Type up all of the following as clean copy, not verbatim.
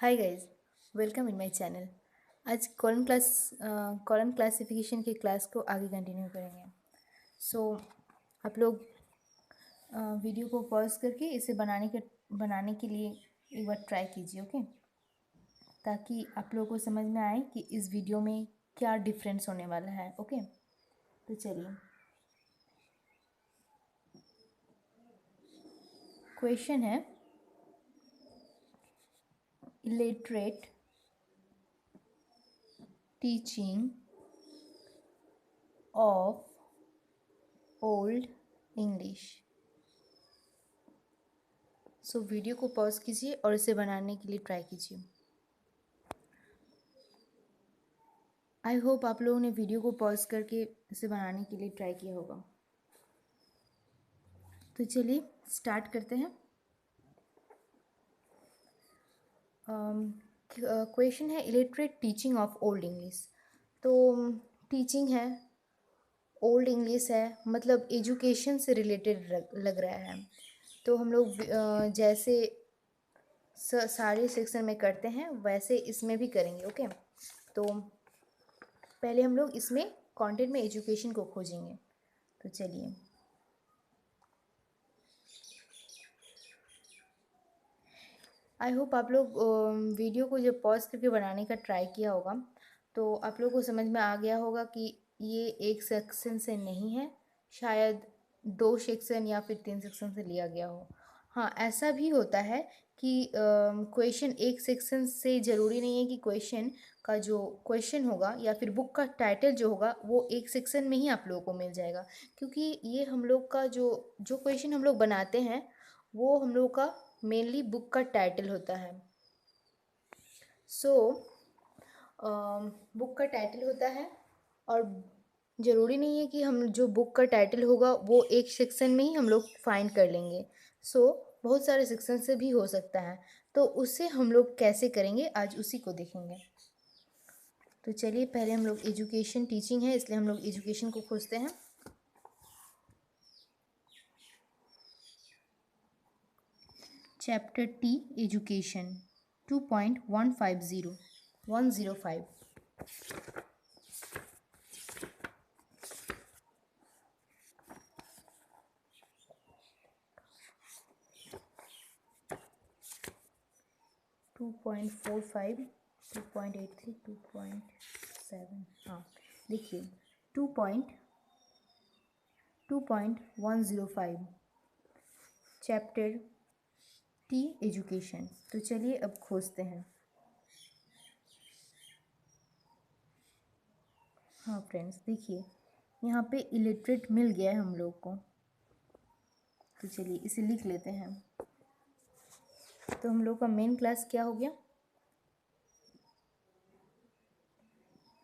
Hi guys, welcome in my channel. आज column classification के class को आगे कंटिन्यू करेंगे। सो आप लोग वीडियो को पॉज करके इसे बनाने के लिए एक बार ट्राई कीजिए, ओके। ताकि आप लोगों को समझ में आए कि इस वीडियो में क्या डिफरेंस होने वाला है, ओके। तो चलिए, क्वेश्चन है illiterate teaching of old English. So video को पॉज कीजिए और इसे बनाने के लिए ट्राई कीजिए। आई होप आप लोगों ने वीडियो को पॉज करके इसे बनाने के लिए ट्राई किया होगा। तो चलिए स्टार्ट करते हैं। क्वेश्चन है illiterate teaching of old English. तो टीचिंग है, ओल्ड इंग्लिश है, मतलब एजुकेशन से रिलेटेड लग रहा है। तो हम लोग जैसे सारे सेक्शन में करते हैं वैसे इसमें भी करेंगे, ओके। तो पहले हम लोग इसमें कंटेंट में एजुकेशन को खोजेंगे। तो चलिए, आई होप आप लोग वीडियो को जब पॉज करके बनाने का ट्राई किया होगा तो आप लोग को समझ में आ गया होगा कि ये एक सेक्शन से नहीं है, शायद दो सेक्शन या फिर तीन सेक्शन से लिया गया हो। हाँ, ऐसा भी होता है कि क्वेश्चन एक सेक्शन से ज़रूरी नहीं है कि क्वेश्चन का जो क्वेश्चन होगा या फिर बुक का टाइटल जो होगा वो एक सेक्शन में ही आप लोगों को मिल जाएगा। क्योंकि ये हम लोग का जो जो क्वेश्चन हम लोग बनाते हैं वो हम लोग का मेनली बुक का टाइटल होता है। सो बुक का टाइटल होता है और ज़रूरी नहीं है कि हम जो बुक का टाइटल होगा वो एक सेक्शन में ही हम लोग फाइंड कर लेंगे। सो बहुत सारे सेक्शन से भी हो सकता है। तो उससे हम लोग कैसे करेंगे आज उसी को देखेंगे। तो चलिए, पहले हम लोग एजुकेशन टीचिंग है इसलिए हम लोग एजुकेशन को खोजते हैं। Chapter T education 2.150 105। 2.45 2.83 2.7। हाँ, देखिए 2.105 चैप्टर टी एजुकेशन। तो चलिए अब खोजते हैं। हाँ फ्रेंड्स, देखिए यहाँ पे इलिटरेट मिल गया है हम लोग को। तो चलिए इसे लिख लेते हैं। तो हम लोग का मेन क्लास क्या हो गया?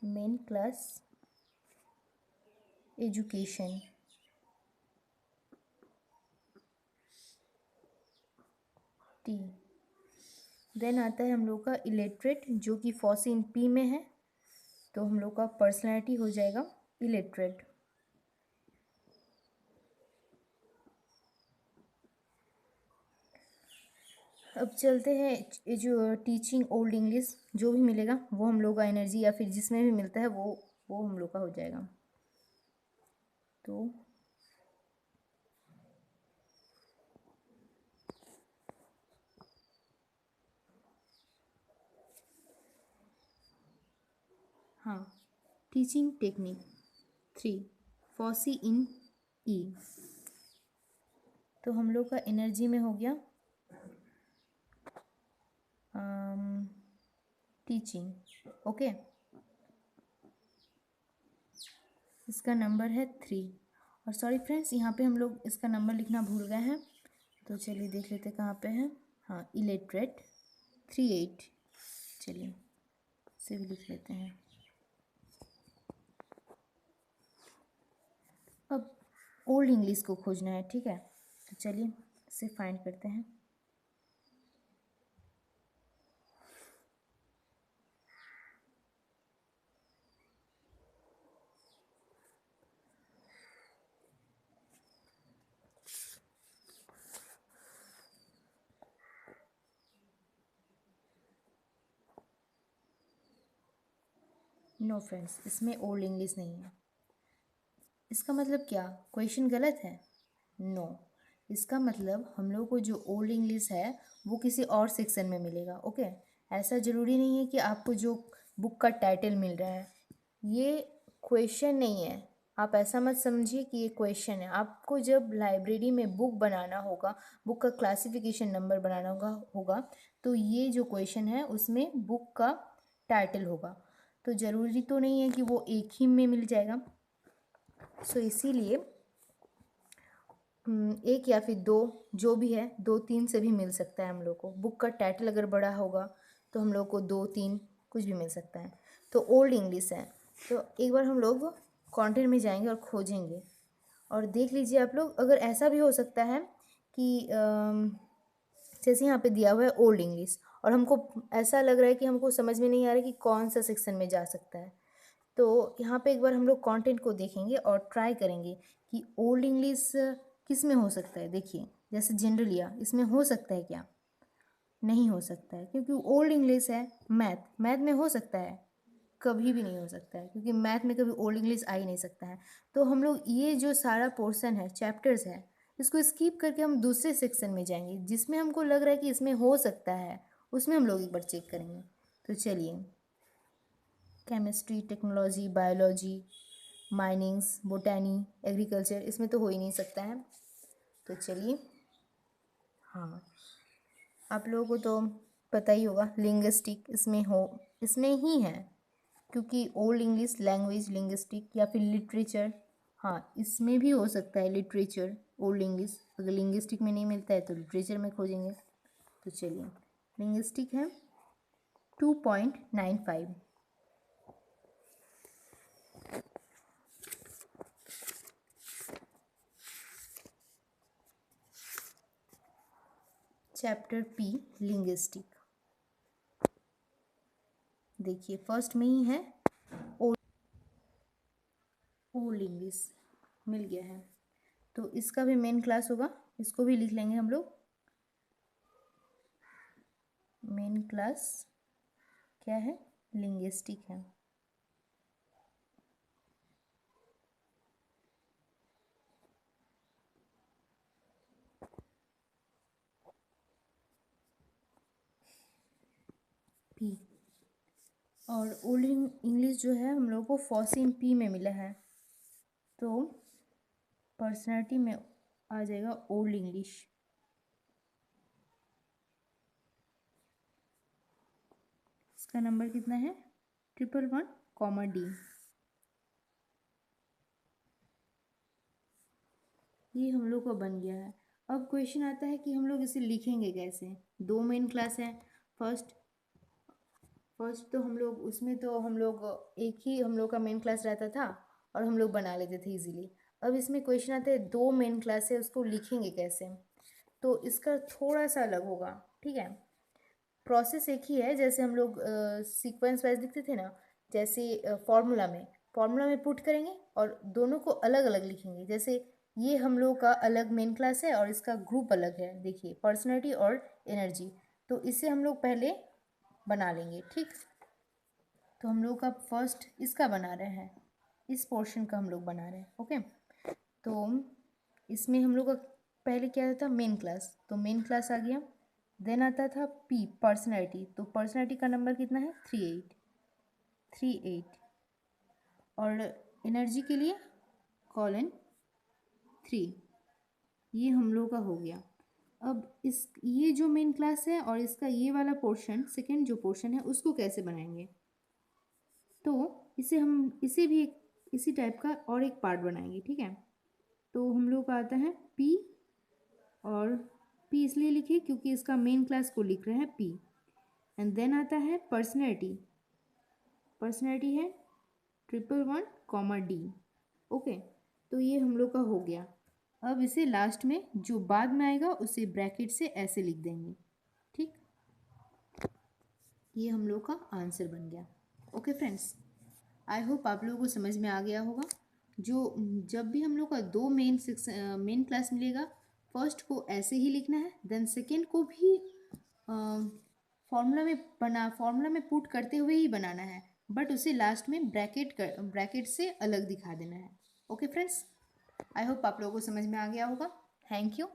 Main class education. T. Then आता है हम लोग का इलिटरेट जो कि फॉसी इन पी में है। तो हम लोग का पर्सनैलिटी हो जाएगा इलिटरेट। अब चलते हैं जो टीचिंग ओल्ड इंग्लिश जो भी मिलेगा वो हम लोग का एनर्जी या फिर जिसमें भी मिलता है वो हम लोग का हो जाएगा। तो हाँ, टीचिंग टेक्निक 3 फॉसी इन ई। तो हम लोग का एनर्जी में हो गया टीचिंग, ओके। इसका नंबर है 3। और सॉरी फ्रेंड्स, यहाँ पे हम लोग इसका नंबर लिखना भूल गए हैं। तो चलिए देख लेते कहाँ पे है। हाँ, इलिटरेट 38। चलिए इसे भी लिख लेते हैं। अब ओल्ड इंग्लिश को खोजना है, ठीक है। तो चलिए इसे फाइंड करते हैं। नो फ्रेंड्स, इसमें ओल्ड इंग्लिश नहीं है। इसका मतलब क्या, क्वेश्चन गलत है? नो, इसका मतलब हम लोग को जो ओल्ड इंग्लिश है वो किसी और सेक्शन में मिलेगा। ओके, ऐसा ज़रूरी नहीं है कि आपको जो बुक का टाइटल मिल रहा है ये क्वेश्चन नहीं है। आप ऐसा मत समझिए कि ये क्वेश्चन है। आपको जब लाइब्रेरी में बुक बनाना होगा, बुक का क्लासिफिकेशन नंबर बनाना होगा तो ये जो क्वेश्चन है उसमें बुक का टाइटल होगा। तो ज़रूरी तो नहीं है कि वो एक ही में मिल जाएगा। सो इसीलिए एक या फिर दो, जो भी है, दो तीन से भी मिल सकता है हम लोग को। बुक का टाइटल अगर बड़ा होगा तो हम लोग को दो तीन कुछ भी मिल सकता है। तो ओल्ड इंग्लिश है, तो एक बार हम लोग कंटेंट में जाएंगे और खोजेंगे और देख लीजिए आप लोग। अगर ऐसा भी हो सकता है कि जैसे यहाँ पे दिया हुआ है ओल्ड इंग्लिश और हमको ऐसा लग रहा है कि हमको समझ में नहीं आ रहा है कि कौन सा सेक्शन में जा सकता है, तो यहाँ पे एक बार हम लोग कंटेंट को देखेंगे और ट्राई करेंगे कि ओल्ड इंग्लिश किस में हो सकता है। देखिए, जैसे जनरलिया इसमें हो सकता है क्या? नहीं हो सकता है, क्योंकि ओल्ड इंग्लिश है। मैथ, मैथ में हो सकता है? कभी भी नहीं हो सकता है, क्योंकि मैथ में कभी ओल्ड इंग्लिश आ ही नहीं सकता है। तो हम लोग ये जो सारा पोर्शन है, चैप्टर्स है, इसको स्किप करके हम दूसरे सेक्शन में जाएंगे जिसमें हमको लग रहा है कि इसमें हो सकता है, उसमें हम लोग एक बार चेक करेंगे। तो चलिए, chemistry, technology, biology, minings, botany, agriculture, इसमें तो हो ही नहीं सकता है। तो चलिए, हाँ, आप लोगों को तो पता ही होगा, लिंग्विस्टिक इसमें ही है, क्योंकि ओल्ड इंग्लिश लैंग्वेज लिंग्विस्टिक या फिर लिटरेचर, हाँ, इसमें भी हो सकता है लिटरेचर ओल्ड इंग्लिश। अगर लिंग्विस्टिक में नहीं मिलता है तो लिटरेचर में खोजेंगे। तो चलिए, लिंग्विस्टिक है 2.95। Chapter P, linguistic. देखिए, फर्स्ट में ही है ओल्ड इंग्लिश, मिल गया है। तो इसका भी मेन क्लास होगा, इसको भी लिख लेंगे हम लोग। मेन क्लास क्या है? लिंग्विस्टिक है। पी, और ओल्ड इंग्लिश जो है हम लोग को फॉसिन पी में मिला है, तो पर्सनालिटी में आ जाएगा ओल्ड इंग्लिश। इसका नंबर कितना है? 111, D। ये हम लोग का बन गया है। अब क्वेश्चन आता है कि हम लोग इसे लिखेंगे कैसे। दो मेन क्लास है। फर्स्ट तो हम लोग उसमें तो हम लोग एक ही हम लोग का मेन क्लास रहता था और हम लोग बना लेते थे इजीली। अब इसमें क्वेश्चन आता है दो मेन क्लास है, उसको लिखेंगे कैसे। तो इसका थोड़ा सा अलग होगा, ठीक है। प्रोसेस एक ही है, जैसे हम लोग सीक्वेंस वाइज लिखते थे ना, जैसे फॉर्मूला में पुट करेंगे और दोनों को अलग अलग लिखेंगे। जैसे ये हम लोग का अलग मेन क्लास है और इसका ग्रुप अलग है, देखिए, पर्सनैलिटी और एनर्जी। तो इसे हम लोग पहले बना लेंगे, ठीक। तो हम लोग का फर्स्ट इसका बना रहे हैं, इस पोर्शन का हम लोग बना रहे हैं, ओके। तो इसमें हम लोग का पहले क्या था? मेन क्लास, तो मेन क्लास आ गया। देन आता था पी, पर्सनैलिटी। तो पर्सनैलिटी का नंबर कितना है? 38। और एनर्जी के लिए कॉलन 3। ये हम लोग का हो गया। अब ये जो मेन क्लास है और इसका ये वाला पोर्शन, सेकेंड जो पोर्शन है, उसको कैसे बनाएंगे? तो इसे भी इसी टाइप का और एक पार्ट बनाएंगे, ठीक है। तो हम लोग का आता है पी, और पी इसलिए लिखे क्योंकि इसका मेन क्लास को लिख रहे हैं पी। एंड देन आता है पर्सनैलिटी है 111, D, ओके। तो ये हम लोग का हो गया। अब इसे लास्ट में जो बाद में आएगा उसे ब्रैकेट से ऐसे लिख देंगे, ठीक। ये हम लोग का आंसर बन गया। ओके फ्रेंड्स, आई होप आप लोगों को समझ में आ गया होगा। जब भी हम लोग का दो मेन क्लास मिलेगा, फर्स्ट को ऐसे ही लिखना है, देन सेकेंड को भी फॉर्मूला में पुट करते हुए ही बनाना है। बट उसे लास्ट में ब्रैकेट से अलग दिखा देना है। ओके फ्रेंड्स, आई होप आप लोगों को समझ में आ गया होगा। Thank you.